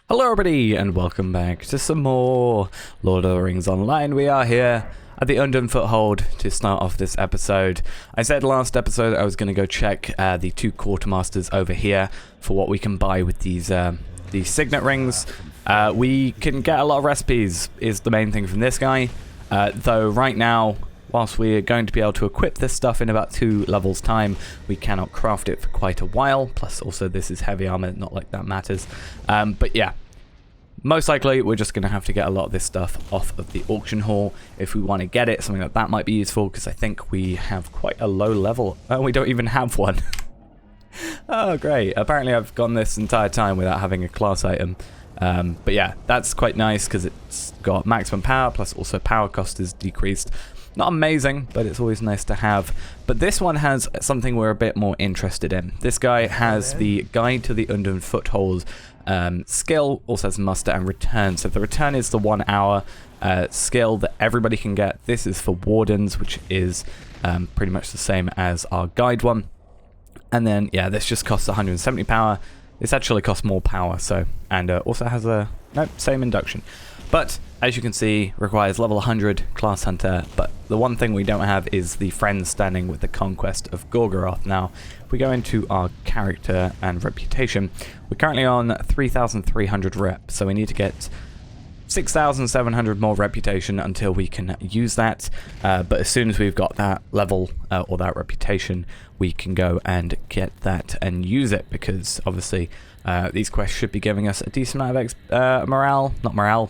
Hello everybody and welcome back to some more Lord of the Rings Online. We are here at the Undone Foothold to start off this episode. I said last episode I was going to go check the two quartermasters over here for what we can buy with these signet rings. We can get a lot of recipes is the main thing from this guy, though right now, whilst we're going to be able to equip this stuff in about 2 levels time, we cannot craft it for quite a while. Plus, also, this is heavy armor, not like that matters. But yeah, most likely, we're just going to have to get a lot of this stuff off of the auction hall if we want to get it. Something like that might be useful, because I think we have quite a low level. Oh, we don't even have one. Oh, great. Apparently, I've gone this entire time without having a class item. But yeah, that's quite nice, because it's got maximum power, plus also power cost is decreased. Not amazing, but it's always nice to have. But this one has something we're a bit more interested in. This guy has the Guide to the Undone Foothold skill, also has muster and return. So the return is the 1 hour skill that everybody can get. This is for wardens, which is pretty much the same as our guide one. And then, yeah, this just costs 170 power. This actually costs more power, so, and also has a, nope, same induction. But, as you can see, requires level 100 class hunter, but the one thing we don't have is the friends standing with the conquest of Gorgoroth. Now, if we go into our character and reputation, we're currently on 3,300 rep, so we need to get 6,700 more reputation until we can use that. But as soon as we've got that level or that reputation, we can go and get that and use it, because obviously these quests should be giving us a decent amount of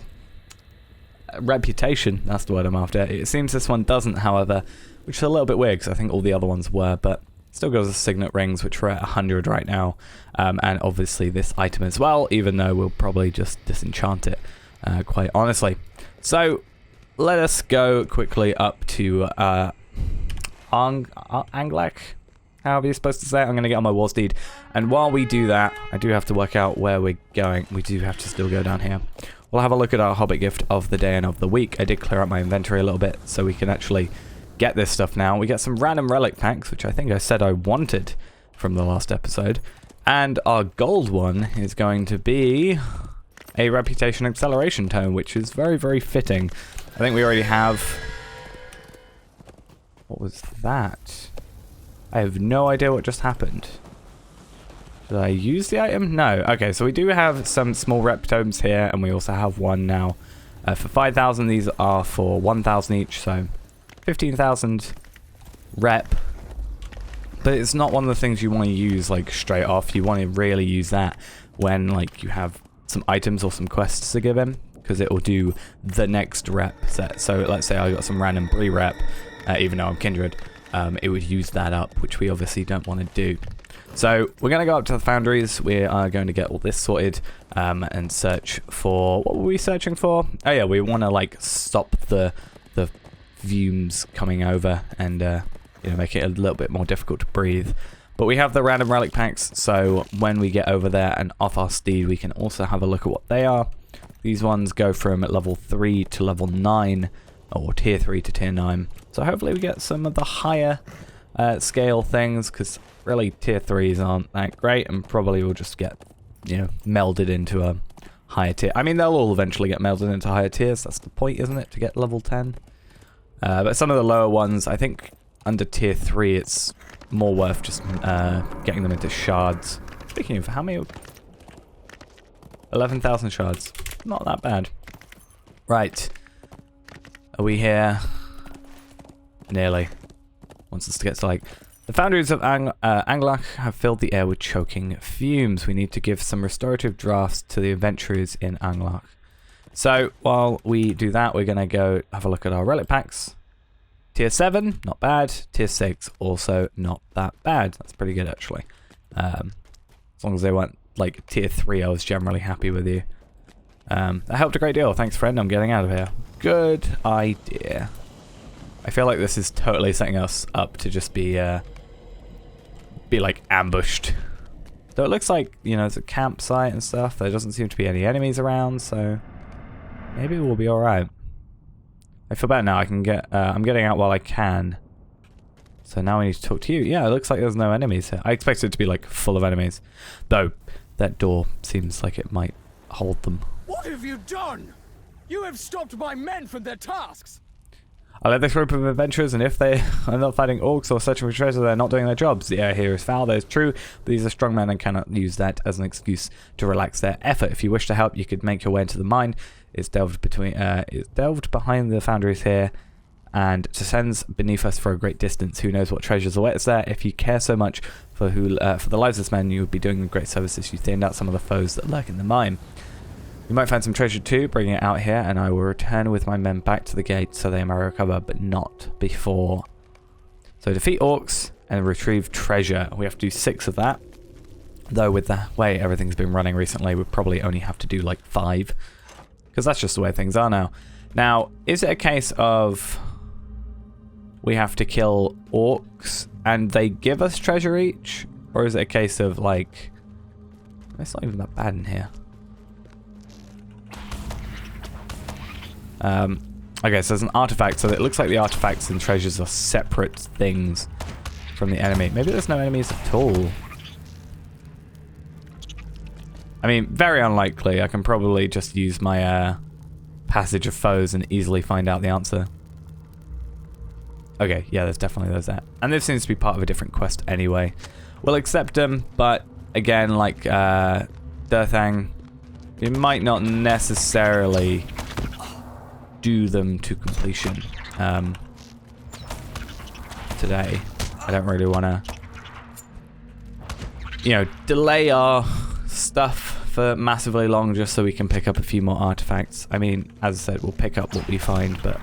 reputation, that's the word I'm after. It seems this one doesn't, however, which is a little bit weird, because I think all the other ones were, but still goes with signet rings, which we're at 100 right now, and obviously this item as well, even though we'll probably just disenchant it, quite honestly. So let us go quickly up to Anglach, however you're supposed to say it. I'm going to get on my war steed, and while we do that, I do have to work out where we're going. We do have to still go down here. We'll have a look at our Hobbit gift of the day and of the week. I did clear out my inventory a little bit, so we can actually get this stuff now. We get some random relic packs, which I think I said I wanted from the last episode. And our gold one is going to be a reputation acceleration tome, which is very, very fitting. I think we already have... What was that? I have no idea what just happened. Did I use the item? No. Okay, so we do have some small rep tomes here, and we also have one now. For 5,000, these are for 1,000 each, so 15,000 rep. But it's not one of the things you want to use like straight off. You want to really use that when like you have some items or some quests to give him, because it will do the next rep set. So let's say I got some random Bree rep, even though I'm kindred, it would use that up, which we obviously don't want to do. So we're going to go up to the foundries. We are going to get all this sorted and search for... What were we searching for? Oh yeah, we want to like stop the fumes coming over and you know, make it a little bit more difficult to breathe. But we have the random relic packs, so when we get over there and off our steed, we can also have a look at what they are. These ones go from level 3 to level 9, or tier 3 to tier 9. So hopefully we get some of the higher scale things, because really tier 3s aren't that great, and probably will just get, you know, melded into a higher tier. I mean, they'll all eventually get melded into higher tiers. That's the point, isn't it, to get level 10? But some of the lower ones, I think under tier 3, it's more worth just getting them into shards. Speaking of, how many? 11,000 shards. Not that bad. Right. Are we here? Nearly. Wants us to get to like... The foundries of Anglach have filled the air with choking fumes. We need to give some restorative drafts to the adventurers in Anglach. So, while we do that, we're going to go have a look at our relic packs. Tier 7, not bad. Tier 6, also not that bad. That's pretty good, actually. As long as they weren't, like, tier 3, I was generally happy with you. That helped a great deal. Thanks, friend. I'm getting out of here. Good idea. I feel like this is totally setting us up to just be like ambushed. Though it looks like, you know, it's a campsite and stuff. There doesn't seem to be any enemies around, so maybe we'll be alright. I feel better now. I can get, I'm getting out while I can. So now we need to talk to you. Yeah, it looks like there's no enemies here. I expected it to be like full of enemies. Though, that door seems like it might hold them. What have you done? You have stopped my men from their tasks. I led this group of adventurers, and if they are not fighting orcs or searching for treasure, they're not doing their jobs. The air here is foul, that is true, but these are strong men and cannot use that as an excuse to relax their effort. If you wish to help, you could make your way into the mine. It's delved behind the foundries here, and descends beneath us for a great distance. Who knows what treasures await us there? If you care so much for the lives of this men, you would be doing them great services. You thinned out some of the foes that lurk in the mine. You might find some treasure too, bring it out here, and I will return with my men back to the gate so they may recover, but not before. So defeat orcs and retrieve treasure. We have to do 6 of that. Though with the way everything's been running recently, we probably only have to do like 5. Because that's just the way things are now. Now, is it a case of we have to kill orcs and they give us treasure each? Or is it a case of like... It's not even that bad in here. Okay, so there's an artifact, so it looks like the artifacts and treasures are separate things from the enemy. Maybe there's no enemies at all. I mean, very unlikely. I can probably just use my passage of foes and easily find out the answer. Okay, yeah, there's definitely those there. And this seems to be part of a different quest anyway. We'll accept them, but again, like Dirthang, we might not necessarily do them to completion today. I don't really want to, you know, delay our stuff for massively long just so we can pick up a few more artifacts. I mean, as I said, we'll pick up what we find, but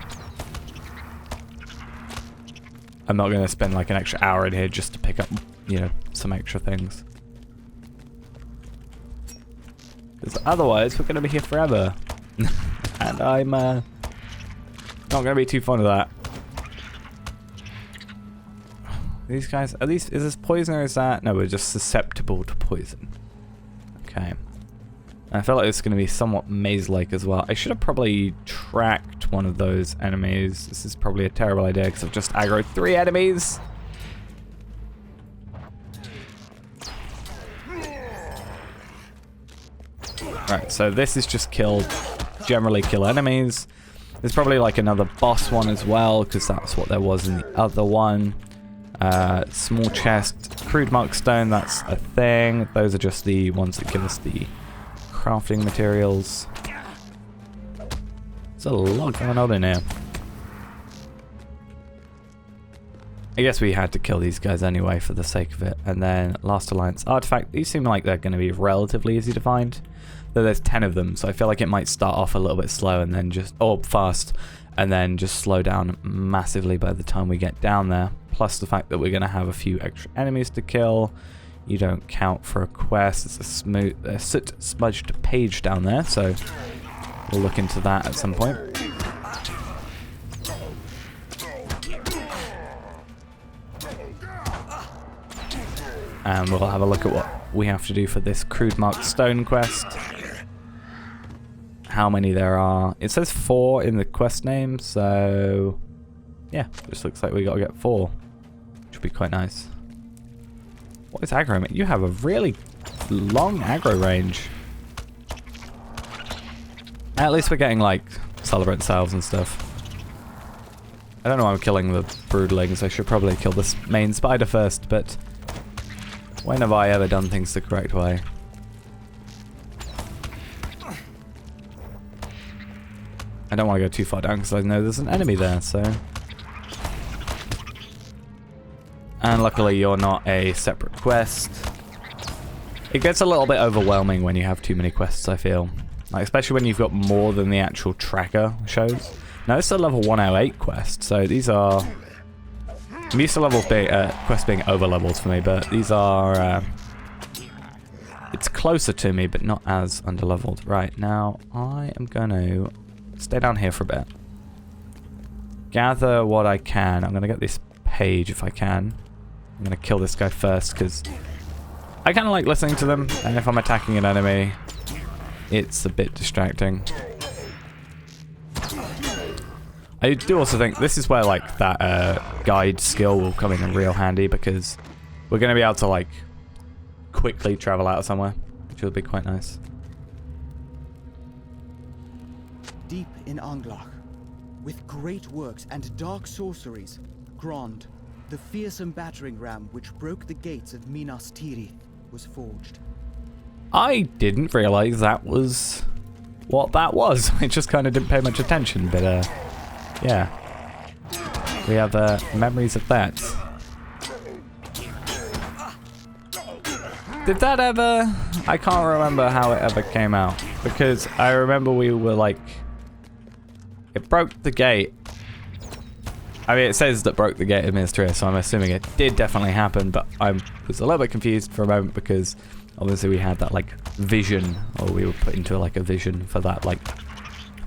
I'm not going to spend like an extra hour in here just to pick up, you know, some extra things. Because otherwise, we're going to be here forever. And I'm not going to be too fond of that. These guys, at least, is this poison or is that? No, we're just susceptible to poison. Okay. And I feel like it's going to be somewhat maze-like as well. I should have probably tracked one of those enemies. This is probably a terrible idea because I've just aggroed 3 enemies. Right, so this is just generally kill enemies. There's probably like another boss one as well, because that's what there was in the other one. Small chest, crude mark stone, that's a thing. Those are just the ones that give us the crafting materials. There's a lot going on in here. I guess we had to kill these guys anyway for the sake of it. And then Last Alliance artifact. These seem like they're going to be relatively easy to find. Though there's 10 of them, so I feel like it might start off a little bit slow and then just, or fast, and then just slow down massively by the time we get down there. Plus the fact that we're going to have a few extra enemies to kill. You don't count for a quest. It's a soot smudged page down there, so we'll look into that at some point. And we'll have a look at what we have to do for this crude marked stone quest. How many there are. It says 4 in the quest name, so yeah, just looks like we gotta get 4. Which would be quite nice. What is aggro, mate? You have a really long aggro range. At least we're getting like celebrant salves and stuff. I don't know why I'm killing the broodlings. I should probably kill this main spider first, but when have I ever done things the correct way? I don't want to go too far down because I know there's an enemy there, so... And luckily you're not a separate quest. It gets a little bit overwhelming when you have too many quests, I feel. Like, especially when you've got more than the actual tracker shows. Now this is a level 108 quest, so these are... I'm used to levels being, quests being over-leveled for me, but these are... it's closer to me, but not as under-leveled. Right, now I am going to stay down here for a bit. Gather what I can. I'm going to get this page if I can. I'm going to kill this guy first, because I kind of like listening to them, and if I'm attacking an enemy, it's a bit distracting. I do also think this is where like that guide skill will come in real handy, because we're going to be able to like quickly travel out of somewhere, which will be quite nice. deep in Anglach. With great works and dark sorceries, Grond, the fearsome battering ram which broke the gates of Minas Tirith, was forged. I didn't realize that was what that was. I just kind of didn't pay much attention, but yeah. We have memories of that. Did that ever... I can't remember how it ever came out. Because I remember we were like... It broke the gate. I mean, it says that broke the gate of Minas Tirith, so I'm assuming it did definitely happen, but I was a little bit confused for a moment because obviously we had that like vision, or we were put into like a vision for that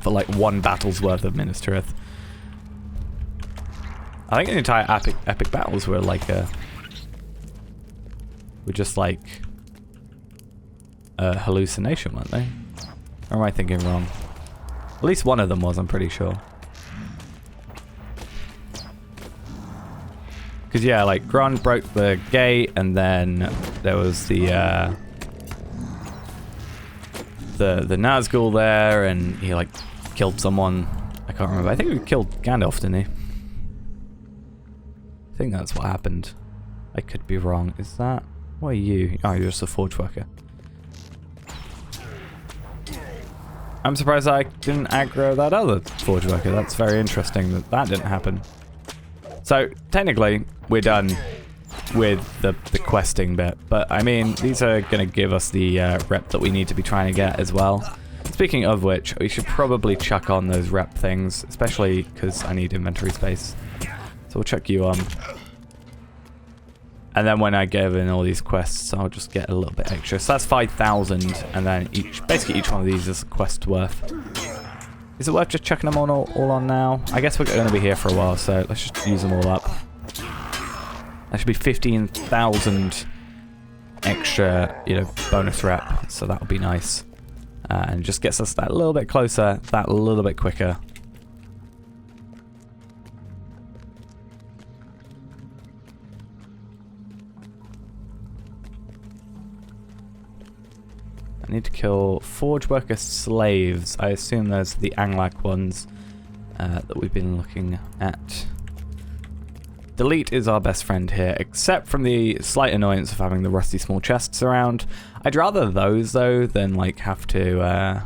for one battle's worth of Minas Tirith. I think the entire epic battles were like were just like a hallucination, weren't they? Or am I thinking wrong? At least one of them was, I'm pretty sure. Because yeah, like Grond broke the gate, and then there was the Nazgul there, and he like killed someone. I can't remember. I think he killed Gandalf, didn't he? I think that's what happened. I could be wrong. Is that... What are you? Oh, you're just a forge worker. I'm surprised I didn't aggro that other forge worker. That's very interesting that that didn't happen. So, technically, we're done with the questing bit. But, I mean, these are going to give us the rep that we need to be trying to get as well. Speaking of which, we should probably chuck on those rep things, especially because I need inventory space. So we'll chuck you on. And then when I give in all these quests, I'll just get a little bit extra. So that's 5,000, and then basically each one of these is a quest worth. Is it worth just chucking them all on now? I guess we're going to be here for a while, so let's just use them all up. That should be 15,000 extra, bonus rep. So that'll be nice. And just gets us that little bit closer, that little bit quicker. I need to kill forge worker slaves. I assume those are the Anglach ones that we've been looking at. Delete is our best friend here, except from the slight annoyance of having the rusty small chests around. I'd rather those though than like have to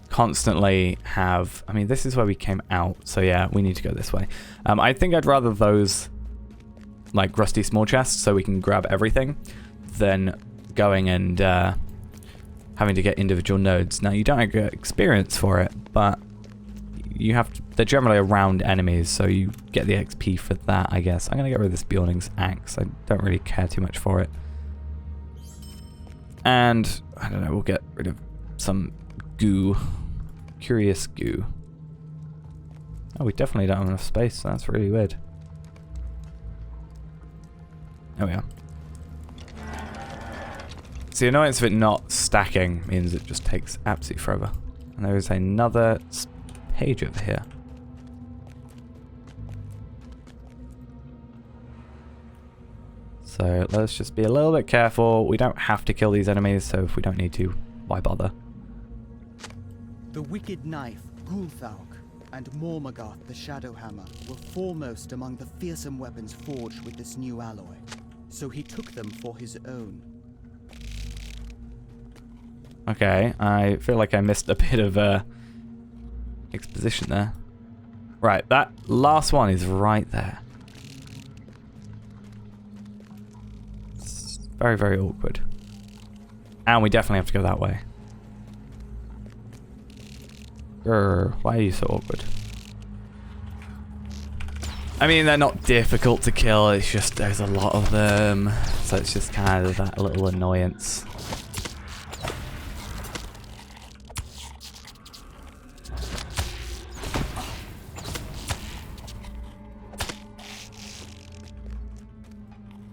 constantly have... I mean, this is where we came out, so yeah, we need to go this way. I think I'd rather those like rusty small chests so we can grab everything than going and having to get individual nodes. Now you don't get experience for it, but you have to, they're generally around enemies, so you get the XP for that, I guess. I'm gonna get rid of this Bjorning's axe. I don't really care too much for it. And I don't know, we'll get rid of some goo. Curious goo. Oh, we definitely don't have enough space, so that's really weird. There we are. So the annoyance of it not stacking means it just takes absolutely forever. And there is another page over here. So let's just be a little bit careful. We don't have to kill these enemies, so if we don't need to, why bother? The wicked knife, Gulthauk, and Mormagath the Shadowhammer were foremost among the fearsome weapons forged with this new alloy. So he took them for his own. Okay, I feel like I missed a bit of exposition there. Right, that last one is right there. It's very, very awkward. And we definitely have to go that way. Grr, why are you so awkward? I mean, they're not difficult to kill, it's just there's a lot of them. So it's just kind of that little annoyance.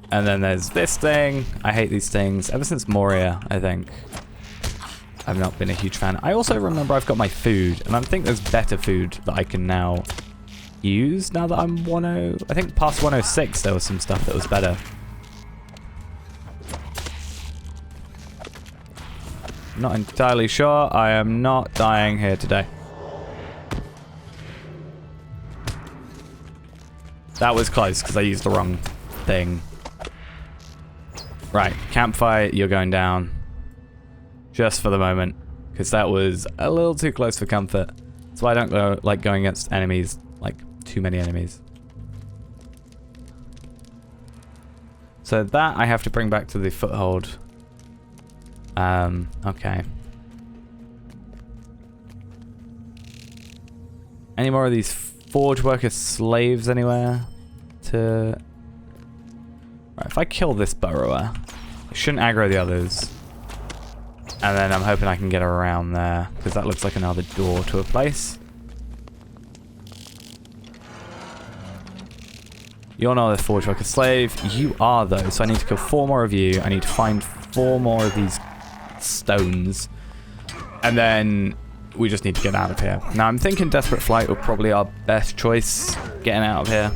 And then there's this thing. I hate these things. Ever since Moria, I think. I've not been a huge fan. I also remember I've got my food, and I think there's better food that I can now use now that I'm 10... I think past 106 there was some stuff that was better. Not entirely sure. I am not dying here today. That was close because I used the wrong thing. Right, campfire, you're going down. Just for the moment. Because that was a little too close for comfort. That's why I don't like going against enemies, like too many enemies. So that I have to bring back to the foothold. Okay. Any more of these forge worker slaves anywhere to... Right, if I kill this burrower, it shouldn't aggro the others. And then I'm hoping I can get around there, because that looks like another door to a place. You're not a forge worker slave. You are, though, so I need to kill 4 more of you. I need to find 4 more of these stones. And then we just need to get out of here. Now, I'm thinking Desperate Flight will probably our best choice getting out of here.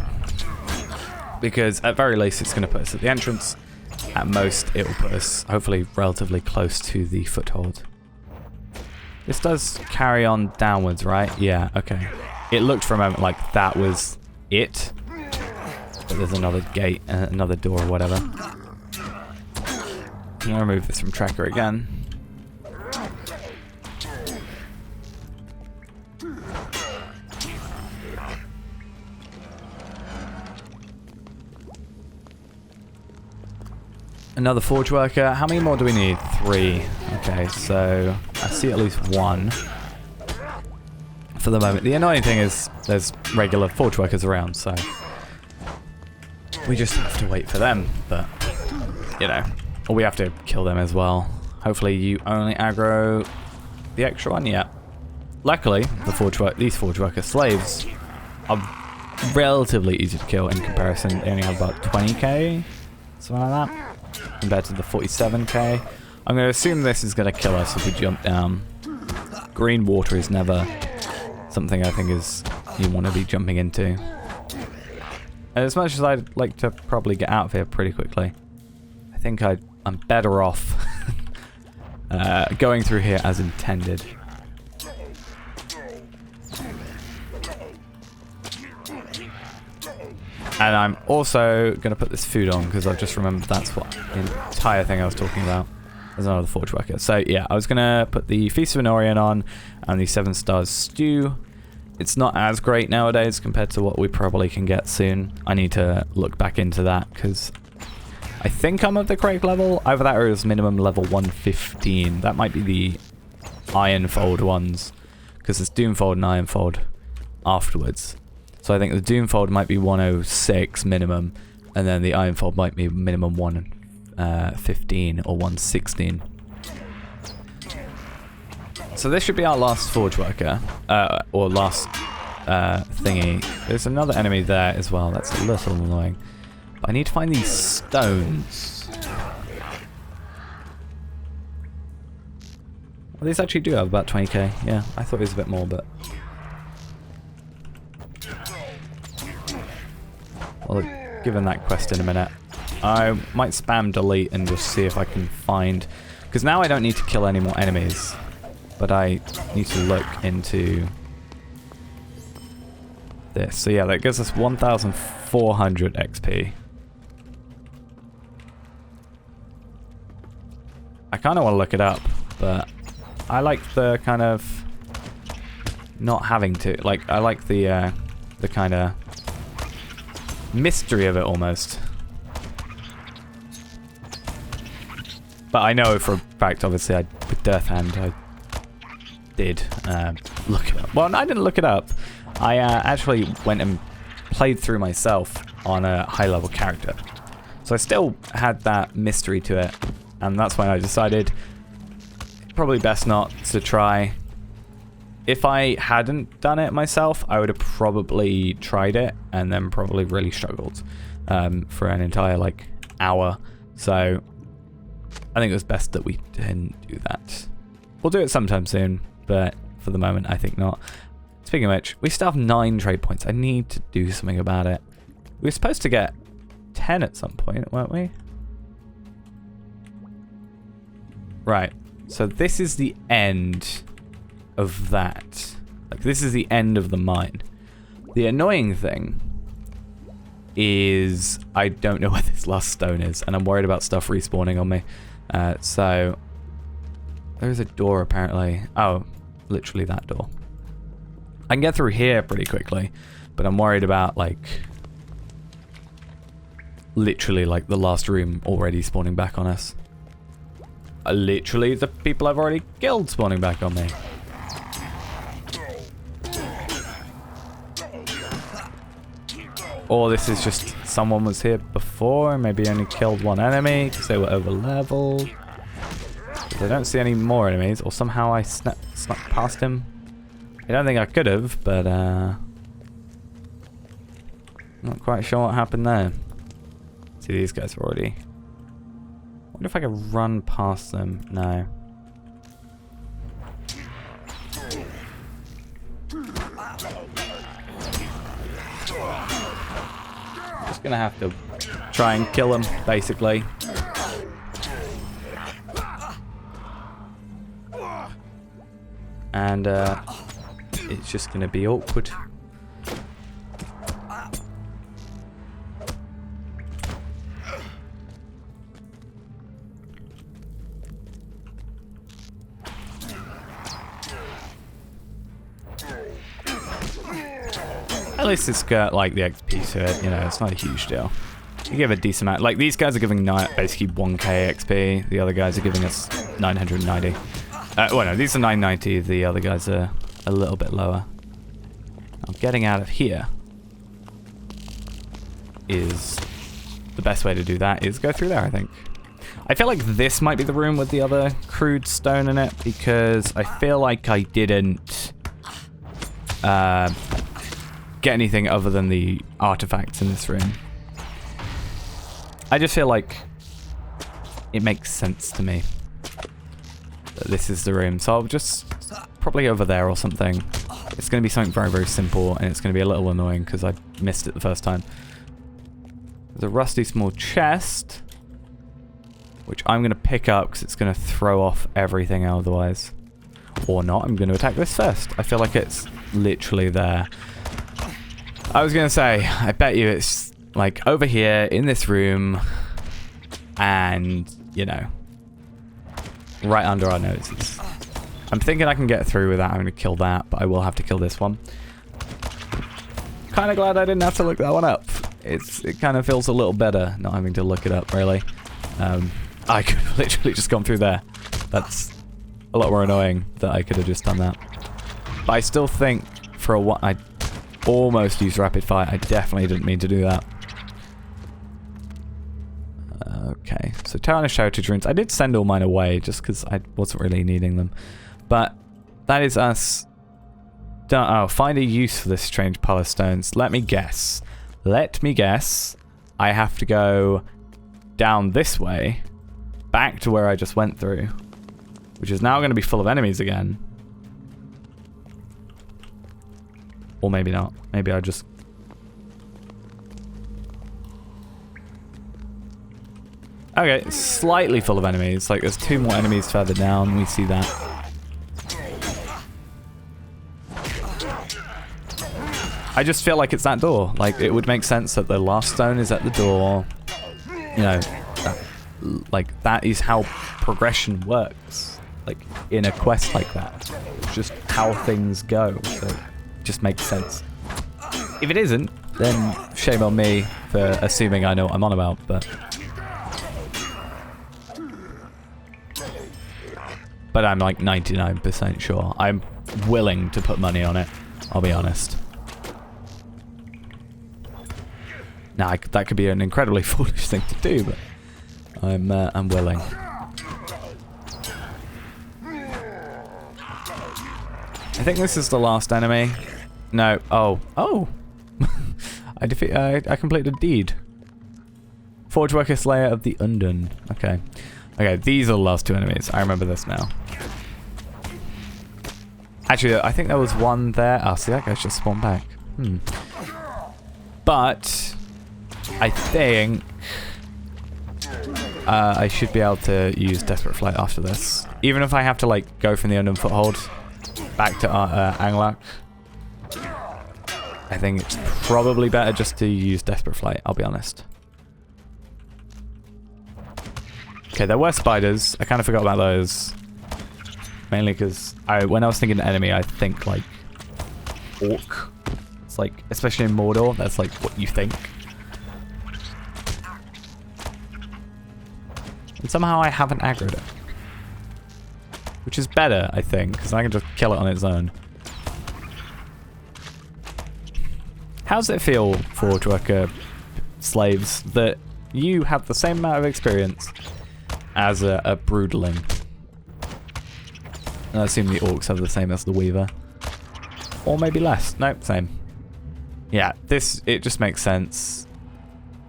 Because at very least, it's going to put us at the entrance. At most, it will put us, hopefully, relatively close to the foothold. This does carry on downwards, right? Yeah, okay. It looked for a moment like that was it. But there's another gate, another door or whatever. I'm going to remove this from tracker again. Another forge worker. How many more do we need? 3. Okay, so I see at least 1 for the moment. The annoying thing is there's regular forge workers around, so we just have to wait for them. But, you know, or we have to kill them as well. Hopefully you only aggro the extra one. Yeah. Luckily, these forge worker slaves are relatively easy to kill in comparison. They only have about 20k, something like that, compared to the 47k. I'm going to assume this is going to kill us if we jump down. Green water is never something I think is you want to be jumping into. And as much as I'd like to probably get out of here pretty quickly, I think I'm better off going through here as intended. And I'm also going to put this food on because I've just remembered that's what the entire thing I was talking about. There's another forge worker. So yeah, I was going to put the Feast of an Orient on and the 7 Stars Stew. It's not as great nowadays compared to what we probably can get soon. I need to look back into that because I think I'm at the correct level. Either that or it was minimum level 115. That might be the Ironfold ones because there's Doomfold and Ironfold afterwards. So I think the Doomfold might be 106 minimum, and then the Ironfold might be minimum 115 or 116. So this should be our last forge worker, or last thingy. There's another enemy there as well. That's a little annoying. But I need to find these stones. Well, these actually do have about 20k. Yeah, I thought it was a bit more, but... I'll given that quest in a minute. I might spam delete and just see if I can find... Because now I don't need to kill any more enemies. But I need to look into this. So yeah, that gives us 1,400 XP. I kind of want to look it up, but I like the kind of not having to. Like, I like the kind of mystery of it almost. But I know for a fact, obviously, with Death Hand, I did look it up. Well, I didn't look it up. I actually went and played through myself on a high-level character. So I still had that mystery to it. And that's why I decided probably best not to try. If I hadn't done it myself, I would have probably tried it and then probably really struggled for an entire like hour. So I think it was best that we didn't do that. We'll do it sometime soon, but for the moment, I think not. Speaking of which, we still have 9 trade points. I need to do something about it. We were supposed to get 10 at some point, weren't we? Right. So this is the end of that. Like, this is the end of the mine. The annoying thing is I don't know where this last stone is, and I'm worried about stuff respawning on me. So there's a door apparently. Oh, literally that door. I can get through here pretty quickly, but I'm worried about, like, literally, like, the last room already spawning back on us. Literally the people I've already killed spawning back on me. Or this is just someone was here before, maybe only killed one enemy because they were over leveled. I don't see any more enemies, or somehow I snuck past him. I don't think I could have, but not quite sure what happened there. See, these guys are already. I wonder if I could run past them. No. Just gonna have to try and kill him, basically. And it's just gonna be awkward. At least it's got, like, the XP to it, you know, it's not a huge deal. You give a decent amount. Like, these guys are giving basically 1k XP. The other guys are giving us 990. Well, no, these are 990. The other guys are a little bit lower. Now, getting out of here is the best way to do that, is go through there, I think. I feel like this might be the room with the other crude stone in it, because I feel like I didn't get anything other than the artifacts in this room. I just feel like it makes sense to me that this is the room. So I'll just probably over there or something. It's going to be something very, very simple, and it's going to be a little annoying because I missed it the first time. There's a rusty small chest, which I'm going to pick up because it's going to throw off everything otherwise. Or not. I'm going to attack this first. I feel like it's literally there. I was going to say, I bet you it's like over here in this room and, you know, right under our noses. I'm thinking I can get through without having to kill that, but I will have to kill this one. Kind of glad I didn't have to look that one up. It kind of feels a little better not having to look it up, really. I could have literally just gone through there. That's a lot more annoying that I could have just done that. But I still think for a while, I almost used rapid fire. I definitely didn't mean to do that. Okay, so tarnished heritage runes. I did send all mine away just because I wasn't really needing them. But that is us done. Oh, find a use for this strange pile of stones. Let me guess. I have to go down this way, back to where I just went through, which is now going to be full of enemies again. Or maybe not. Maybe I just... Okay, it's slightly full of enemies. Like, there's 2 more enemies further down. We see that. I just feel like it's that door. Like, it would make sense that the last stone is at the door. You know, that is how progression works. Like, in a quest like that. It's just how things go. So, it just makes sense. If it isn't, then shame on me for assuming I know what I'm on about, but... But I'm like 99% sure. I'm willing to put money on it, I'll be honest. Now, that could be an incredibly foolish thing to do, but I'm willing. I think this is the last enemy. No. Oh. I completed a deed. Forge Worker Slayer of the Undone. Okay. Okay, these are the last 2 enemies. I remember this now. Actually, I think there was one there. Oh, see, that guy's just spawned back. But I think I should be able to use Desperate Flight after this. Even if I have to, like, go from the Unknown Foothold back to Anglach. I think it's probably better just to use Desperate Flight, I'll be honest. Okay, there were spiders. I kind of forgot about those. Mainly because when I was thinking enemy, I think, like, orc. It's like, especially in Mordor, that's, like, what you think. And somehow I haven't aggroed it. Which is better, I think, because I can just kill it on its own. How does it feel, Forge Worker slaves, that you have the same amount of experience as a broodling? And I assume the orcs have the same as the Weaver. Or maybe less. Nope, same. Yeah, it just makes sense.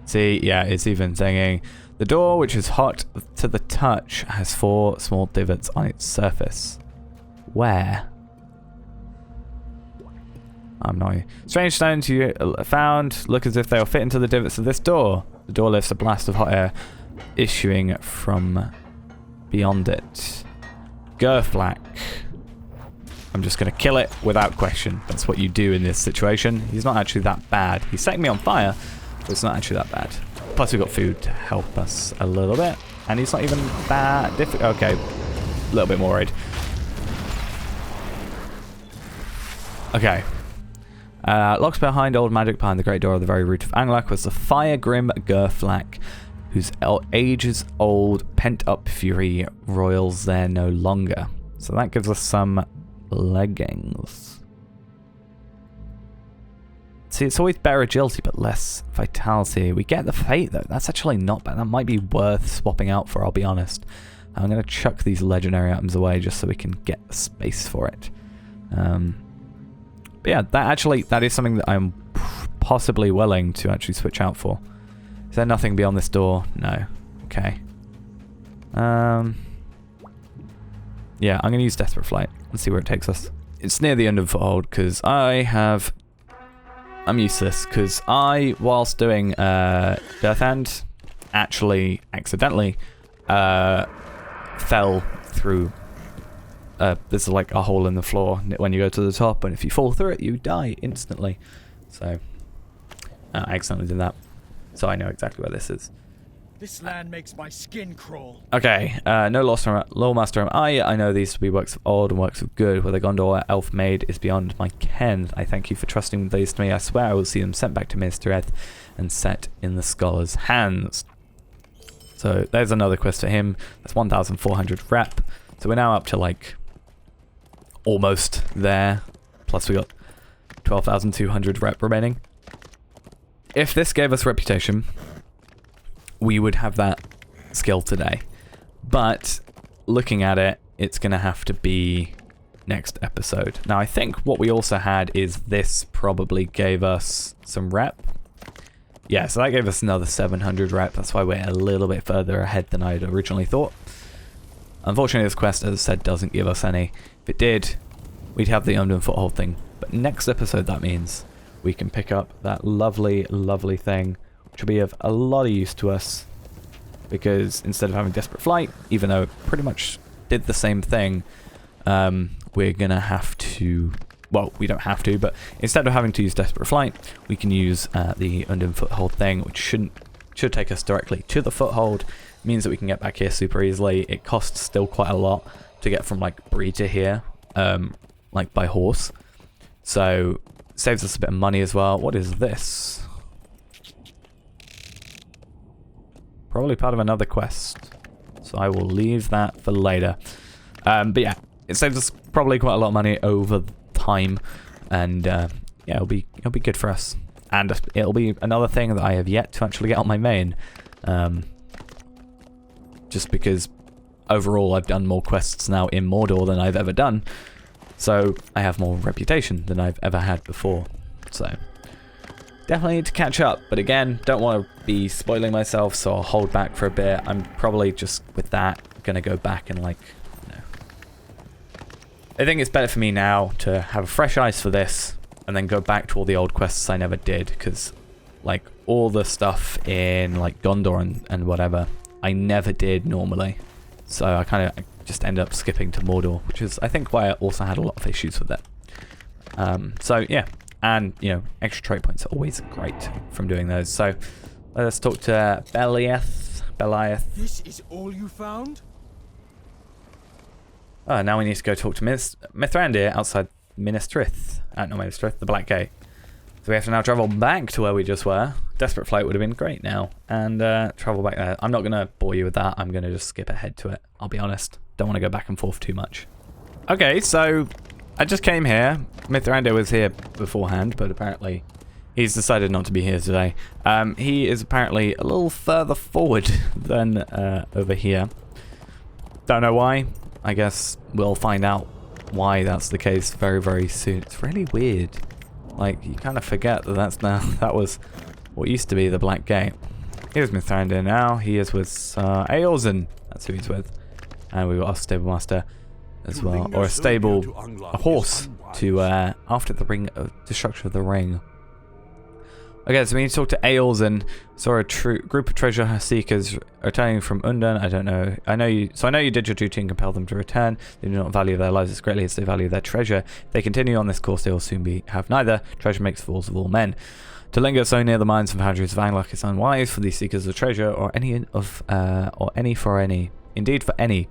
See, yeah, it's even saying... The door, which is hot to the touch, has 4 small divots on its surface. Where? I'm not... Strange stones you found look as if they will fit into the divots of this door. The door lifts a blast of hot air issuing from beyond it. Gurflack. I'm just going to kill it without question. That's what you do in this situation. He's not actually that bad. He's setting me on fire, but it's not actually that bad. Plus we've got food to help us a little bit. And he's not even that difficult. Okay, a little bit more worried. Okay. Locks behind old magic behind the great door of the very root of Anglach was the fire grim Gurflack, whose ages-old pent-up fury roils there no longer. So that gives us some leggings. See, it's always better agility, but less vitality. We get the fate, though. That's actually not bad. That might be worth swapping out for, I'll be honest. I'm going to chuck these legendary items away just so we can get the space for it. But yeah, that is something that I'm possibly willing to actually switch out for. Is there nothing beyond this door? No. Okay. Yeah, I'm going to use Desperate Flight and see where it takes us. It's near the end of Foothold because I'm useless because whilst doing Death Hand, actually accidentally fell through. There's like a hole in the floor when you go to the top, and if you fall through it, you die instantly. So I accidentally did that. So I know exactly where this is. This land makes my skin crawl. Okay, no lore master am I know these to be works of old and works of good. Whether Gondor elf made is beyond my ken. I thank you for trusting these to me. I swear I will see them sent back to Minas Tirith and set in the scholar's hands. So there's another quest for him. That's 1,400 rep. So we're now up to like almost there. Plus we got 12,200 rep remaining. If this gave us reputation, we would have that skill today. But looking at it, it's going to have to be next episode. Now, I think what we also had is this probably gave us some rep. Yeah, so that gave us another 700 rep. That's why we're a little bit further ahead than I had originally thought. Unfortunately, this quest, as I said, doesn't give us any. If it did, we'd have the Unknown Foothold thing. But next episode, that means we can pick up that lovely, lovely thing, which will be of a lot of use to us, because instead of having Desperate Flight, even though it pretty much did the same thing, we're gonna have to, well, we don't have to, but instead of having to use Desperate Flight, we can use the Unknown Foothold thing, which should take us directly to the Foothold. It means that we can get back here super easily. It costs still quite a lot to get from like Bree to here, like by horse, so it saves us a bit of money as well. What is this? Probably part of another quest, so I will leave that for later. But yeah, it saves us probably quite a lot of money over time, and yeah, it'll be good for us. And it'll be another thing that I have yet to actually get on my main, just because overall I've done more quests now in Mordor than I've ever done, so I have more reputation than I've ever had before. So definitely need to catch up, but again, don't want to be spoiling myself, so I'll hold back for a bit. I'm probably just, with that, going to go back and, like, you know. I think it's better for me now to have fresh eyes for this, and then go back to all the old quests I never did, because, like, all the stuff in, like, Gondor and whatever, I never did normally. So I kind of just ended up skipping to Mordor, which is, I think, why I also had a lot of issues with it. So, yeah. And, you know, extra trait points are always great from doing those. So, let's talk to Belieth. This is all you found? Oh, now we need to go talk to Mithrandir outside Minas Tirith. Not Minas Tirith, the Black Gate. So we have to now travel back to where we just were. Desperate Flight would have been great now. And travel back there. I'm not going to bore you with that. I'm going to just skip ahead to it. I'll be honest. Don't want to go back and forth too much. Okay, so I just came here. Mithrandir was here beforehand, but apparently he's decided not to be here today. He is apparently a little further forward than over here. Don't know why. I guess we'll find out why that's the case very, very soon. It's really weird. Like, you kind of forget that that was what used to be the Black Gate. Here's Mithrandir now. He is with Eorzen. That's who he's with. And we've got a stable master as well. Or a horse to after the destruction of the ring. Okay, so we need to talk to Eorzen. Saw a group of treasure seekers returning from Undun. I don't know. I know you did your duty and compelled them to return. They do not value their lives as greatly as they value their treasure. If they continue on this course, they will soon have neither. Treasure makes fools of all men. To linger so near the mines and foundries of Anglach is unwise for these seekers of treasure, or any for any. Indeed, for any.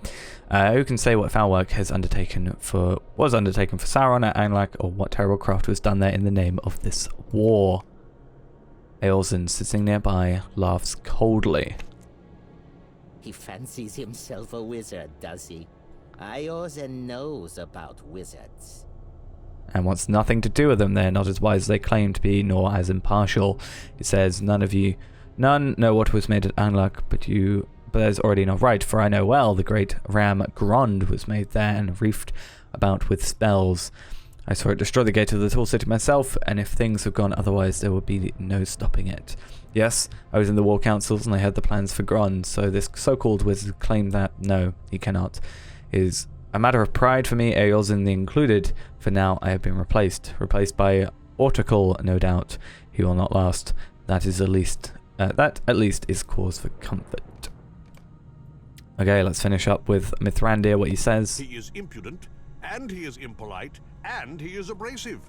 Who can say what foul work was undertaken for Sauron at Anglach, or what terrible craft was done there in the name of this war? Eorzen, sitting nearby, laughs coldly. He fancies himself a wizard, does he? Eorzen knows about wizards. And wants nothing to do with them. They're not as wise as they claim to be, nor as impartial. He says, none know what was made at Anglach, but there's already not right, for I know well the great ram Grond was made there and reefed about with spells. I saw it destroy the gate of the tall city myself, and if things have gone otherwise, there will be no stopping it. Yes, I was in the war councils and I heard the plans for Grond, so this so-called wizard claimed that, no, he cannot. It is a matter of pride for me, Eorzen the included. For now, I have been replaced by Orticle, no doubt. He will not last. That at least is cause for comfort. Okay, let's finish up with Mithrandir, what he says. He is impudent, and he is impolite, and he is abrasive.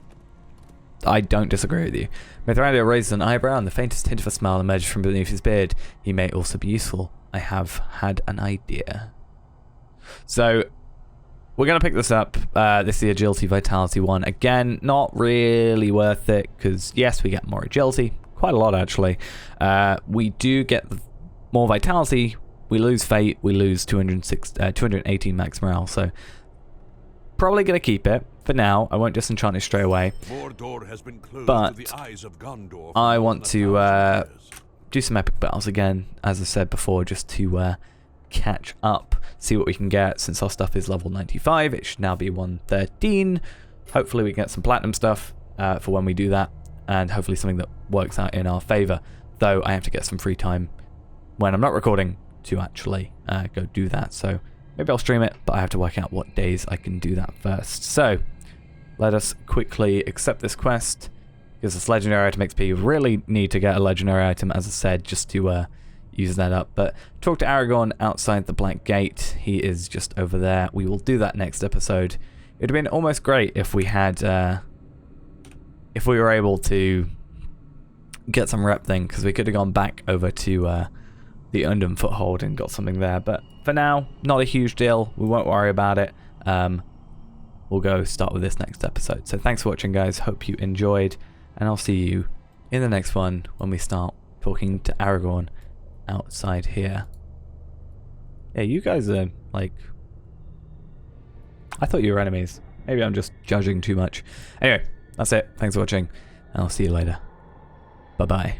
I don't disagree with you. Mithrandir raises an eyebrow and the faintest hint of a smile emerges from beneath his beard. He may also be useful. I have had an idea. So, we're going to pick this up. This is the Agility Vitality one. Again, not really worth it, because yes, we get more agility. Quite a lot, actually. We do get more vitality. We lose fate. We lose 218 max morale. So, probably going to keep it for now. I won't disenchant it straight away. Mordor has been closed But to the eyes of Gondor I want to do some epic battles again, as I said before, just to catch up, see what we can get. Since our stuff is level 95, it should now be 113. Hopefully we can get some platinum stuff for when we do that, and hopefully something that works out in our favor. Though I have to get some free time when I'm not recording to actually go do that. So maybe I'll stream it, but I have to work out what days I can do that first. So let us quickly accept this quest. Gives us legendary item XP. We really need to get a legendary item, as I said, just to use that up. But talk to Aragorn outside the Black Gate. He is just over there. We will do that next episode. It would have been almost great if we had, if we were able to get some rep thing, because we could have gone back over to the Undun Foothold and got something there. But for now, not a huge deal. We won't worry about it. We'll go start with this next episode. So thanks for watching, guys. Hope you enjoyed, and I'll see you in the next one when we start talking to Aragorn outside here. Yeah, you guys are like, I thought you were enemies. Maybe I'm just judging too much. Anyway, that's it. Thanks for watching, and I'll see you later. Bye bye.